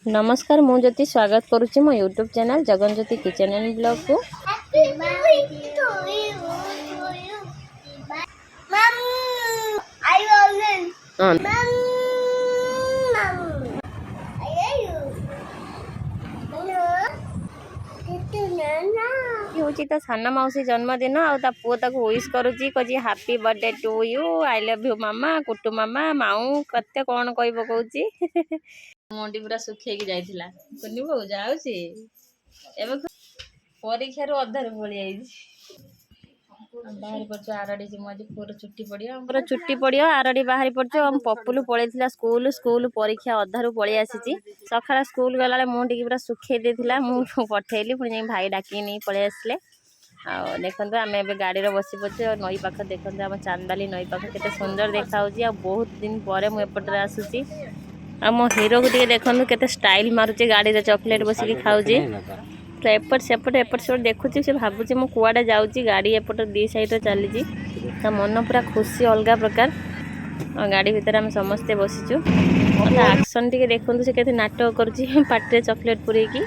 नमस्कार मु ज्योति स्वागत करुच्ची मो YouTube channel Jagan Jyoti kitchen and blog को। हूँ तो सान मौसी जन्मदिन आ पुओ ताको विश करुच्ची कही happy birthday to you I love you मामा कुटु मामा माऊ कते कौन कह पकाउची मुंडी पूरा सुखेकी जाइथिला कुनी बो जाउची एबे परीक्षा रो अधार पळी आइची बाहरी पड़छ आरडी जी मजी पूरा छुट्टी पड़ियो आरडी बाहरी पड़छ हम पपुलु पळेथिला स्कूल परीक्षा अधारु पळी आसीची सखाला स्कूल गलाले मुंडी पूरा सुखे देथिला मु पठेली पुनी जाई भाई डाकी नै पळी आसले आ देखंतु आमे एबे गाड़ी रे बसी पछे नई पाख देखंतु हम चांदबाली नई पाख केते सुंदर देखा होची आ बहुत दिन परे मु एपटरे आसुची आ मो हीरो को दिए देखंतु केते स्टाइल मारुची गाड़ी रे चॉकलेट बसी के खाउची तो एपट सेपट देखुची से भाबुची मु कुआडे जाउची गाड़ी एपट दी साइड रे चलीची ता मन पूरा खुशी अलगा प्रकार गाड़ी भीतर हम समस्ते बसीचु एक्शन टिके देखंतु से केते नाटक करची पाटे चॉकलेट पुरे की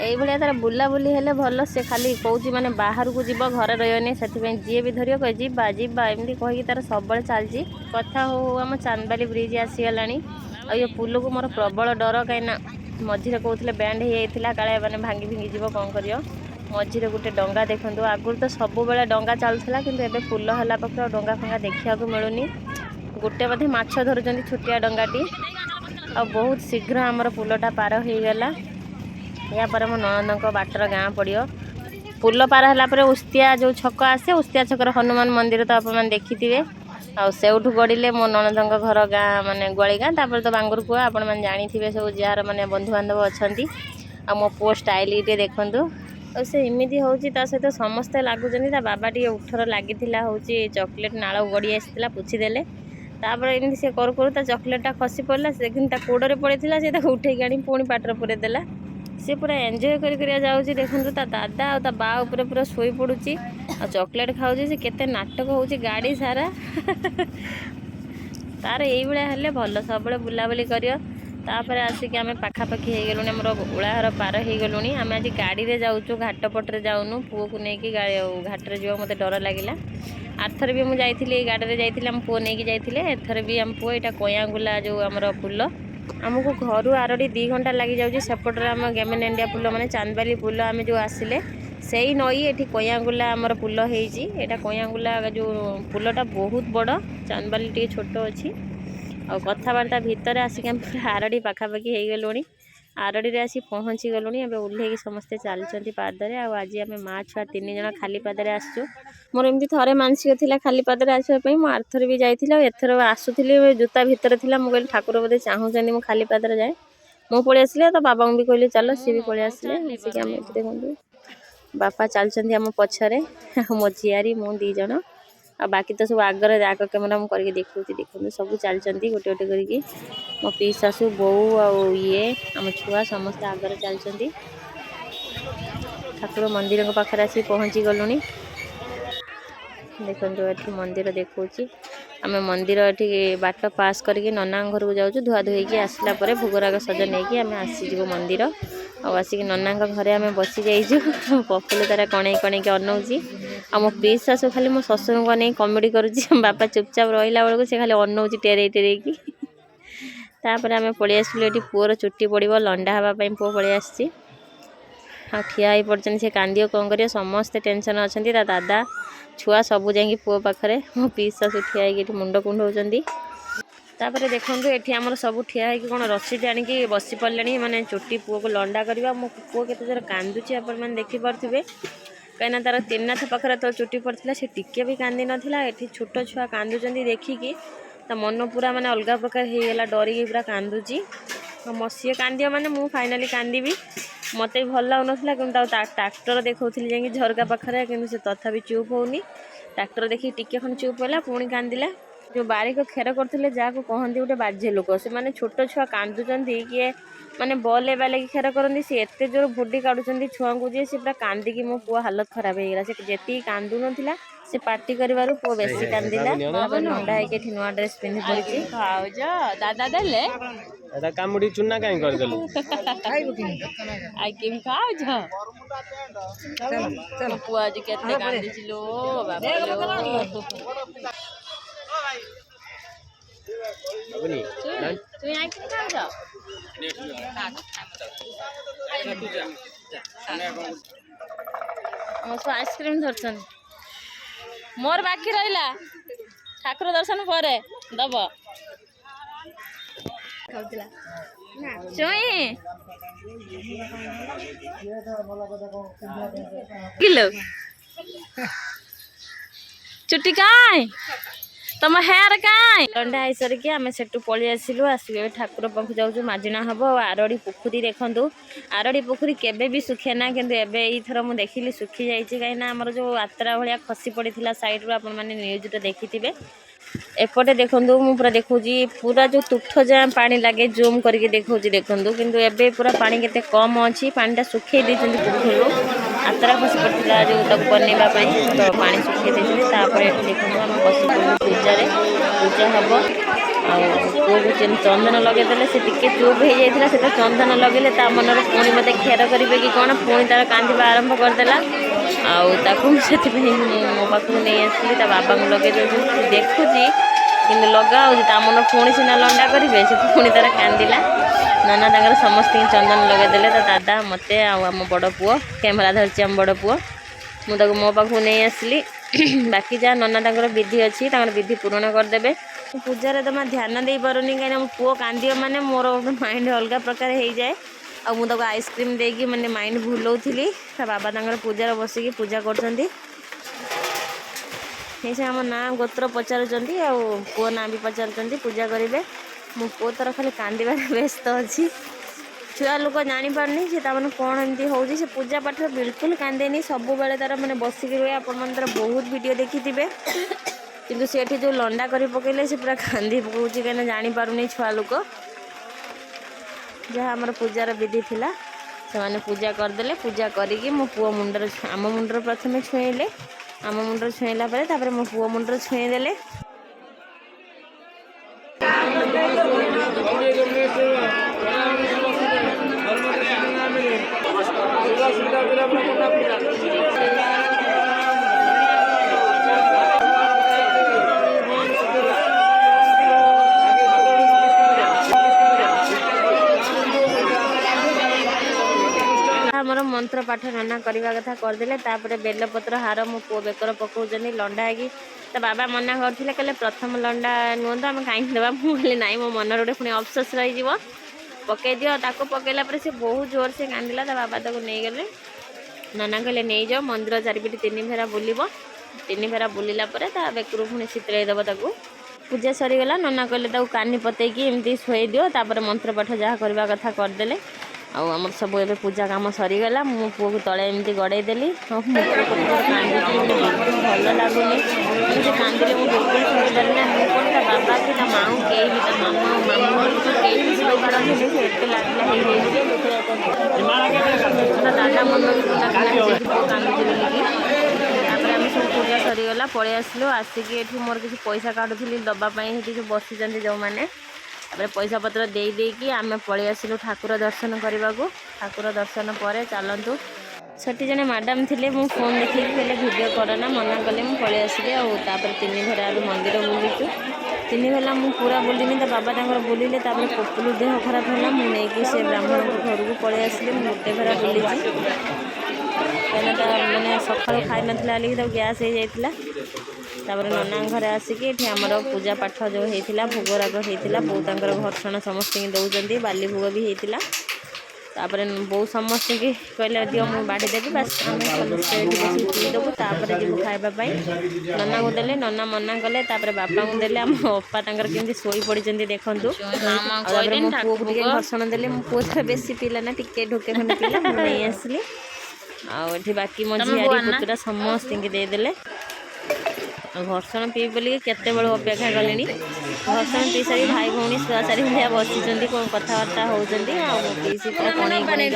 एई भलिया तार बुला बुली हेले भल से खाली कहूची माने बाहर को जीव घर रहनी से जी भी धरियो कह जीवा एमती कहीकि तार सब चलती कथा हो आम चांदबाली ब्रिज आसीगला आ ये पुल को मोर प्रबल डर कहीं मझे कहते बैंड होता काले मैंने भांगी भिंगी जीव कौन कर मझे गोटे डंगा देखूँ आगुरी तो सब बेले डंगा चलूला कि पुल है पाखे डंगा फंगा देखा मिलूनी गोटे बोधे माछ धरुंच छुटिया डंगाटी आ बहुत शीघ्र आमर पुलटा पार हो गला या पर मो ननंद बाटर गाँ पड़ो पुल पार है उस्तिया जो छक आसे उस्तिया छकर हनुमान मंदिर तो आप देखी थे आउठू गड़े मो ननंद घर गाँ माने गली गाँ तापर तो बांगुर कुआ आपण मैंने जानी थे सब जार मैंने बंधु बांधव अच्छा आ मो पुओ स्टाइल टे देखु से इमिदी हूँ सहित समस्ते लगुच बाबा टी उठर लगी हूँ चॉकलेट नाल गड़ी आसाला पुछीदेले तापर एमती से करू करू चॉकलेटा खसी पड़ा से कोड़े पड़े से उठे आनी पुणी पाटर पुरेदेला सी पूरा एंजॉय कर देखु दादा आ बा उपर पूरा शोई पड़ुची आ चॉकलेट खाऊँ से केते नाटक होची गाड़ी सारा तार यही भाया हेले भल सब बुलाबुली करियो तापर आसिक आम पाखापाखि हो गलुनी आमर ओलाहर पार हो गलुनी आम आज गाड़ी रे जाऊँ घाट पटरे जाऊनु पुओ को लेकिन घाट रे जो मत डर लगिला आरथर भी मुझे गाड़ी रे जाइए आम पुओ नहीं जाइए एथर भी आम पुओ यहाँ कयांगुला जो आमर पुल आमको घर आरडी 2 घंटा लगी जाऊँगी सेपटे आम गेमेन इंडिया पुल माने चांदबाली पुल आम जो आसिले से ही नई ये कयांगुला आमर पुल होटा कयांगुला जो पुलटा बहुत बड़ चांदबाली टे छोट अच्छी आ कथबार्ता भितर आसिक पूरा आरडी पाखापाखि हो गलुणी आरडी रे आसी पहुँची गलुणी एबे ओल्हेकी समस्ते चलती पादरे आज आम माँ छुआ 3 जन खाली पादरे आसचु मोर एमती थरे मानसिक थिला खाली पादरे आसवाई मु आरथर भी जाइथिला एथर आसुथिली जूता भितर थिला मु कहली ठाकुर बोधे चाहूचंदी मु खाली पादरे जाए मु पळि आसिले तो बाबा भी कहली चलो सी भी पळि आसिले आसिक आम देखु बापा चलती आम पछरे मो झियारी मु 2 जन आ बाकी तो सब आगर आग कैमेरा मुझे देखा देखो सब चलती गोटे गोटे करके मो पी शाशु बो ये आम छुआ समस्त आगर चलती ठाकुर मंदिर पाखे आसी पहुँची गलुनी देखो ये मंदिर देखा आम मंदिर ये बाट पास करके नना घर को जाऊँ धुआ धुई आसला भोगराग सज नहीं आम आसीजु मंदिर आसिक नना घरे आम बसी जाइजु पपुल तार कणई कणई अनौची आ मो पी शाशु खाली मो शशुर को नहीं कमेडी करुच्ची बापा चुपचाप रहा बेलू से खाली अनौची टेरे टेरे की तापर आम पलि आसलु ये पुओर चुट्टी पड़ो लंडा हाँपाई पुओ पलि आसी ठिया ही पड़ते से कांदी कौन कर समस्ते टेंशन अच्छा दादा छुआ सबू जा पुओ पाखे मो पी शाशु ठिया हो मुंड कुंडौंती तापर देखो ये आमर सब ठिया है कौन रसी आनिकी बसी पड़े माने चुट्टी पुओ को लंडा करवा मो पुओ के जोर कांदुची आपण देखिपे कहीं तार 3 पाखे तो चुट्टी पड़ता से टिके भी कांदी नाला ये छोट छुआ कांदुंच देखिकी तो मन पूरा माने अलग प्रकार हो गला डरिकी पूरा कांदुची सी कांदी माने मु फाइनाली कांदी मत भी भल लगुना कि ट्राक्टर देखी जा झरका पाखे कि तथा चुप होनी ट्राक्टर देखिए टिके खन चुप है पुणी कांदिला जो बारिक खेर करते जहाँ को कहते गोटे बाजे लोक से मैंने छोट छुआ कांदुंच किए माने बल बाले खेर करती सी एत जोर भोडी काढ़ुंट छुआ को जी पूरा कांदिकी मो पुओ हालत खराब हो गला से जी कांदु ना से पार्टी कर पुओ बेसी कांदिला अंडा है नुआ ड्रेस पिंधि पड़ी दादा देले एटा कामुडी चुन्ना काहे कर देलु आई किम खाओ छ चलो चलो पुआ जी केते कांदी छिलो बाबा लो अबनी तू आई किम खाओ छ मो आइसक्रीम धरछन मोर बाकी रहिला ठाकुर दर्शन परे दब चुई किलो चुट्टी काय तुम हेयर काय लंडा आई सरिकी आम सेठू पलि आसिलु आसिक ठाकुर पाखु जाऊँ माजिना हम आरड़ी पोखरी देखूँ आरड़ी पोखरी केबे भी सुखे ना कि एथर मुझे देखिली सुखी जाइए कहीं आमर जो आतरा भाया खसी पड़ा सैड्रु आप न्यूज देखिथे एपटे देखूँ मु पूरा देखुची पूरा जो तुठ जाए पानी लगे जूम करके देखूँ देखूँ किंतु एबे पूरा पानी केते कम अच्छी पानीटा सुखे देते पोखर आतरा खसी पड़ा जो तक बनवाई तो पानी सुखे देते देखूँ आम बस पूजा पूजा हम आगे चंदन लगेदे से टी चुप हो जाता से चंदन लगे मन पुणी मत खेर करेंगे कि कौन पुणी तार कांदा आरंभ करदेला से मो पाक नहीं आसली बाबा को लगे देखुची कि लगा मन पुणी सीना लंडा करेंगे से पुणी तार कांदिला नाना तक समस्त चंदन लगेदे दादा मत आम बड़ पुओ कैमेरा धरची आम बड़ पुओ मुझे मो पाक नहीं आसली बाकी जहाँ नना तक विधि अच्छी विधि पूरण करदे पूजा तो मैं ध्यान दे पारुनी कहीं पुओ कांदी माने मोर माइंड अलग प्रकार हो जाए आ मुझे आइसक्रीम देकी मैंने माइंड भूलौली बाबा तक पूजार बसिकी पूजा कर आम ना गोत्र पचारुंट आ पुओ ना भी पचारुंट पूजा करेंगे मो पुओ तर खाली कांदार व्यस्त अच्छी छुआ लोक जापारनी से कौन एमती हो पूजा पाठ बिल्कुल कांदेनी सब बेले तार मैंने बसिक रुए आपण तार बहुत वीडियो देखी थे किंतु सेठी जो लंडा कर पकेले से पूरा कांदी पकाउची कहीं जापारुनी छुआ लोक जहाँ आम पूजार विधि थिला से मैंने पूजा करदे पूजा करी मो पुओ मुंडर आम मुंडर प्रथम छुईले आम मुंडर छुईला मो पुओ मुंडर छुईदेले आमर मंत्र पाठ नाना करवा कथा करदे बेलपत्र हार मो पुओ बेकर पकाउन लंडा है तो बाबा मना करते कहले प्रथम लंडा नुहत आम कहीं देवा मुझे ना मो मन गोटे पुणी अफसोस रही पकई दियो ताको पकईला से बहुत जोर से कांदिला बाबा ताको नहीं गले नाना कहले नहीं जाओ मंदिर चारिपटे 3 फेरा बुलब 3 फेरा बुलला बेकरू पुणी शीतलईदेव ताको पूजा सरीगला नाना कहले कानी पतईकी एमती शुई दियो मंत्र पाठ जहाँ करवा कथा करदे आम सब ए पूजा काम सरीगला मो पुओ को तले एमती गड़ेदेली मो पुओ कांदी भल लगुनि मुझे कांदिले मुझे बिल्कुल शुणिपारे ना मुझे कौन ता बाबा कि ता माँ कहीं भी मामा मामू कहीं भी शुई पारती से एत लगला दादा मन भी पुओ कांदी बोलिकी आम सब पूजा सरीगला पलि आसलु आसिक ये मोर किसी पैसा काटुली दवापाई जो बसी जो मैंने पैसा पत्र दे देकी आम पलि आसलु ठाकुर दर्शन करने को ठाकुर दर्शन पर चलतु सेठी जने मैडम थे मु फोन देखिए कहले वीडियो करना मना कले मुझे पलि आसली आपर 3 फेरा मंदिर बुलूचु 3 फेरा मुझे पूरा बुलिनी तो बाबा तक बुलिले पपुलू देह खराब है मुझे से ब्राह्मण घर को पलि आसली गोटे फेरा बुली कहीं मैंने सका खाई ना गैस हो जाता नना घर आसिक आमर पूजा पाठ जो होता भोगराग होता बो तर घर्षण समस्त दौरान बाली भोग भी होता तापर बो समस्त की कहले दियो मुझे बाढ़ी देवी बस आम पीदेबू तापर जीव खावाई नना को देले नना मना कले बापा को देले आम अप्पा केमती शोई पड़ी देखूँ मो पुओ को घर्षण देले मो पुओ तो बेसी पीला ना टिके ढोके खंडे पीला मुझे नहीं आसली आठी बाकी मो झियारी पुतुरा समस्त देदेले घर्षण पी बोल केते बेलू अपेक्षा कले घर्षण पी सारी भाई भौणी छुआ सारी भाया बसी कथबार्ता होती पीसी पूरा कणे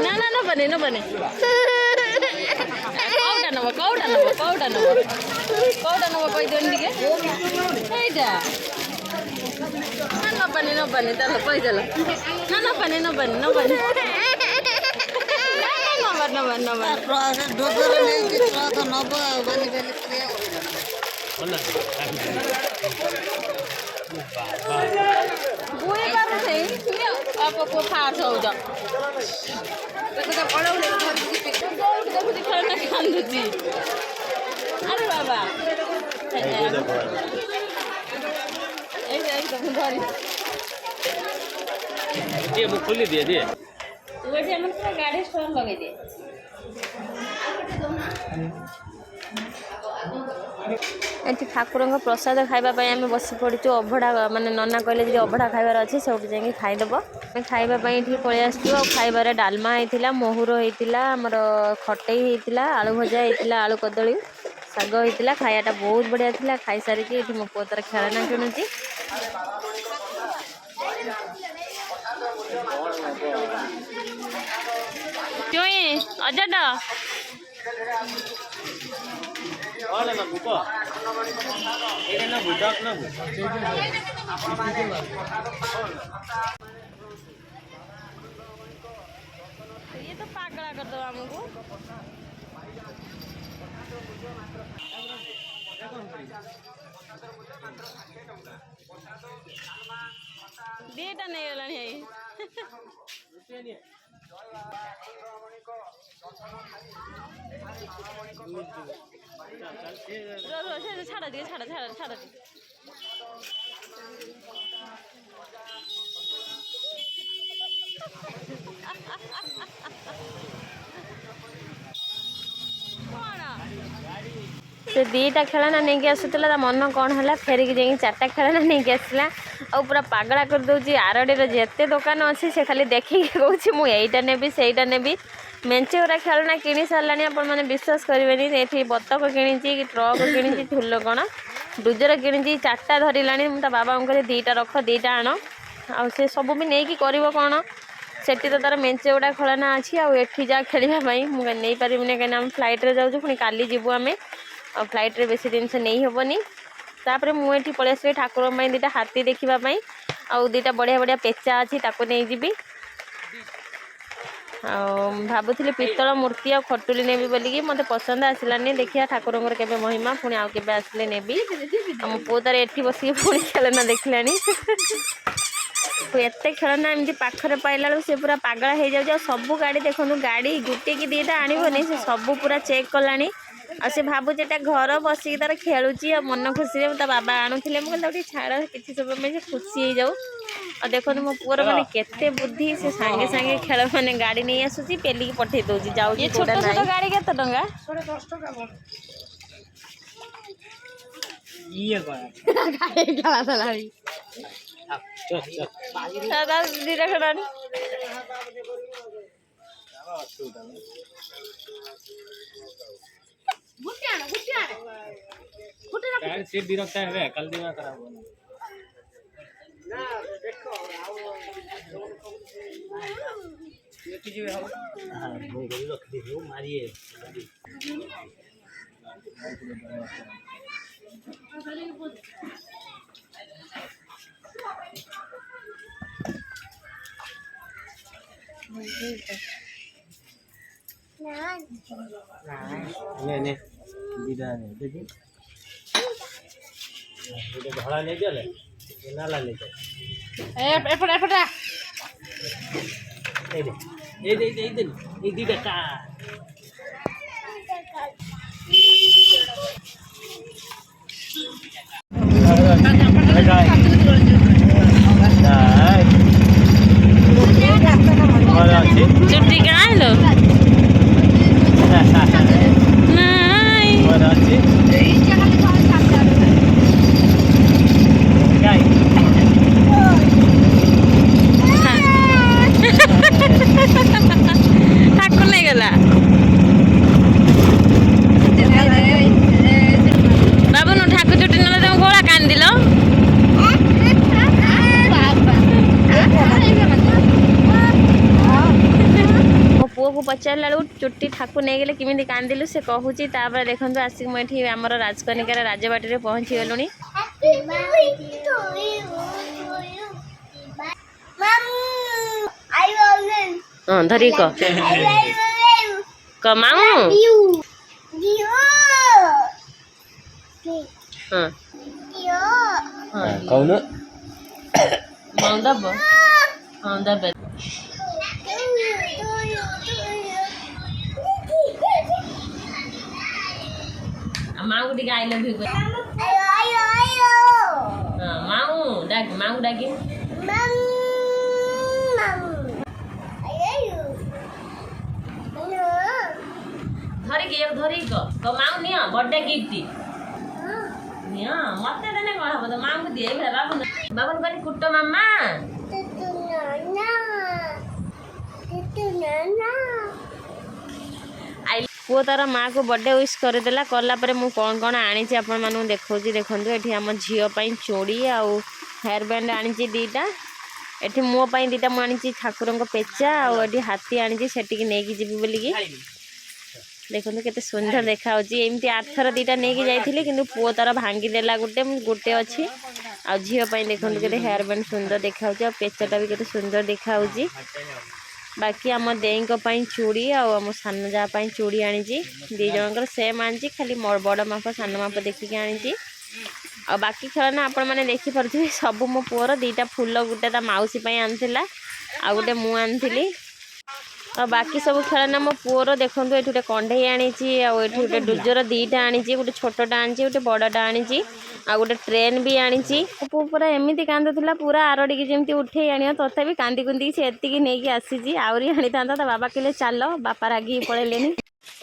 ना ना नबने नबने कौटा नब कौटा नब कौटा नब कौटा नब कहीदेन टे नबनी चलो पैदल ना नबनी नबनी आपको फाट हो जाओ कांदुची अरे बाबा एकदम धरी दिए मुझे खोली दिए दिए वेटी हमन पूरा गाड़ी स्टोर लगे दे एठी ठाकुर प्रसाद खाइबा आम बस पड़ू अभड़ा माने नना कहले जी अभड़ा खाइबार अच्छे से जाकि खाईदेव खाइबा ये पलि आसू खाइबार डालमा होता मोहुर होता आमर खटई होता आलू भजा होता आलू कदली शाग होता खायाटा बहुत बढ़िया था खाई सारिकी ये मो पुओ तार खेलना किणुची अजड और ना भूको ये ना भूडक ना ये तो पागला कर दो हमको डेटा नहीं होला नहीं छाड़ा दिए छाड़ा छाड़ा छाड़ा दिए से दीटा खेलना नहीं आसूला मन कौन है फेरिक जाकि चार्टा खेलना नहीं आसला और पूरा पागला कर दूची आरडीर जिते दुकान अच्छी से खाली देखिए कौन मुझा नेबी सहीटा नेबी मेंचे गुरा खेलना किणी सारा आपण मैंने विश्वास करेंगे ये बतक किणी कि ट्रक किणी फुल कण डुजर किणी चार्टा धरला बाबा को दीटा रख दीटा आण आ सब भी नहीं कर कौन सेठी तो तार मेंचे गुड़ा खेलना अच्छी आठी जा खेलवाई मुझे नहीं पारि कहीं आम फ्लाइट्रे जाऊँ पुणी काली जीवु आम और फ्लाइट्रे बेसी जिनस नहीं हेनी तापर मुझे पलि आसली ठाकुर दीटा हाथी देखापी आउ दीटा बढ़िया बढ़िया पेचा अच्छी ताको नहीं जीवी भावुली पितल मूर्ति आ खटुली नेबी बोलिकी मत पसंद आसलानी देखिया ठाकुर के महिमा पुणी आउ के आसले नेबी मो पुओ तार एठी बसिक पुणी खेलना देखला एत खेलना एमती पाखरे पाइला से पूरा पागला हो जाए सबू गाड़ी देखो गाड़ी गुटे कि दीटा आणवनी से सबू पूरा चेक कलानी आ से भावुचे घर बसिक तार खेलुची मन खुशी ता बाबा आणुले मुझे छाड़ किसी समय से खुशी हो जाऊ और देखो मो पुअर माने केते बुद्धि से सांगे सांगे खेल माने गाड़ी नहीं आसुची पेली पठे दउची जाऊ ये छोटा छोटा गाड़ी केते टंगा 10 टका ये गाड़ी खेला सलारी दादा दीटा खडानी यार सीट भी रखता है कल दिमाग खराब होना ना देखो हां वो रख दे वो मारिए नहीं दीदा नहीं देखिए ये धड़ा नहीं चले ये नाला नहीं चले एफटा ये दीदा का चुट्टी कहाँ लो ठाकुर नहीं गला बाबू नु ठाकुर चुट्टी ना तुम गोला कांदिल पुओ को पचारा चुट्टी ठाकुर नहीं गले किमी कांदिलु से कहूँ देखो आसिक मुझे आमर राजकनिकार राजबाटी पहुँची गलुणी हाँ धरी क माऊ हाँ कौन माऊ दब हाँ दब माऊ टिके आई लव यू हाँ माऊ डाकी धरिक माऊ नियो बर्थडे गिफ्ट नियो मते देने कौन हम तो माऊ को दिए बाबू बाबू कहनी कुट्टो मामा पुओ तार माँ को बर्थडे विश करदेला कलापर मुझे कौन कौन आनी आपण मानू देखा देखो ये आम झीपाई चूड़ी आउ हेयर बैंड आनी दीटा एठी मो पाई दीटा मुझे ठाकुर पेचा आठी हाथी आनी से नहीं जी बोलिकी देखो केते सुंदर देखा एमती आठर दीटा नहीं जाइली कि पुओ तार भांगीदेला गोटे गोटे अच्छी आ झीपाई देखो के हेयर बैंड सुंदर देखा पेचाटा भी केते सुंदर देखा बाकी आम देई चूड़ी आम सान जहाँ चूड़ी आनी दी जनकर सेम आनी खाली बड़ माप सान माप देखिकी आनी आ बाकी खेलना आपण मैंने देखिपे सब मो पुअर दीटा फूल गोटे मौसी आनी आ गोटे मु आनी आ बाकी सब खेलना मो पुअर देखो ये गोटे कंढे आनी गोटे डुजर दीटा आनी गोटे छोटा आनी गोटे बड़टा आनी आ गोटे ट्रेन भी आनी पु पूरा एमती कांदुला पूरा आरड़ी जमी उठे आनी तथापि कांदी कुंदी से एतिकी नहीं आसी आहरी आनी था बाबा कहले चल बापा रागी पड़े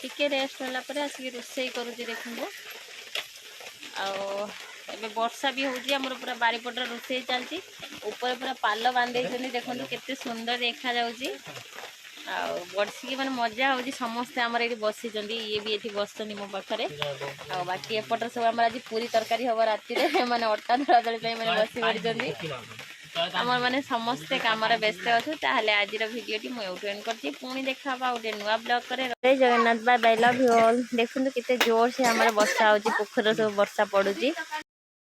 टिके रेस्ट होला आसिक रोषे करुचे देखो आबे वर्षा भी होची हमर पूरा बारीपटर रोषे चलती ऊपर पूरा पाल बांधे देखो केते सुंदर देखा जाउची बर्षिकी मैंने मजा हो समस्ते आमर ये बसी ये भी ये बसनी मो पाखे आ बाकी एपटर सब आम आज पूरी तरकारी हम राति मैंने अटा दला दली मैंने बसी पड़ी आमर मैंने समस्ते कम व्यस्त अच्छु ताहले आज भिडियोटी मुझे एंड करती पुणी देखा गोटे नुआ ब्लॉग करे Jagannath bye bye love you all देखो केते जोर से आमर वर्षा हो पोखर सब वर्षा पड़ुची।